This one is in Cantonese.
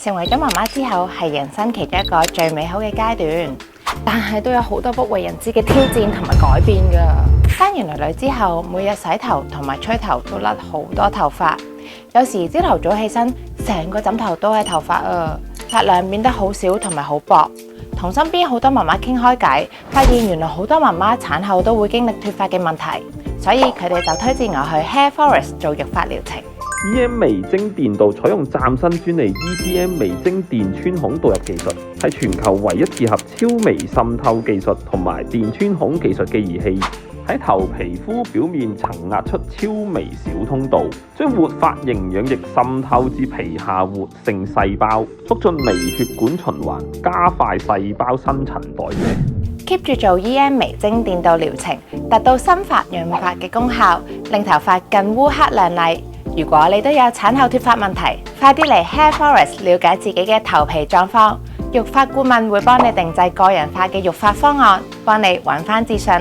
成為咗媽媽之後，係人生其中一個最美好嘅階段，但係都有好多不為人知嘅挑戰同埋改變㗎。生完女女之後，每日洗頭同埋吹頭都甩好多頭髮，有時朝頭早起身，成個枕頭都係頭髮啊，髮量變得好少同埋好薄。同身邊好多媽媽傾開偈，發現原來好多媽媽產後都會經歷脫髮嘅問題，所以佢哋就推薦我去 Hair Forest 做育髮療程。EM 微晶電導採用嶄新專利 ECM 微晶電穿孔導入技術，係全球唯一結合超微滲透技術同埋電穿孔技術嘅儀器，喺頭皮膚表面層壓出超微小通道，將活髮營養液滲透至皮下活性細胞，促進微血管循環，加快細胞新陳代謝。keep 住做 EM 微晶電導療程，達到生髮潤髮嘅功效，令頭髮更烏黑亮麗。如果你都有產後脫髮問題，快啲嚟 Hair Forest 了解自己嘅頭皮狀況。育髮顧問會幫你定製個人化嘅育髮方案，幫你揾返自信。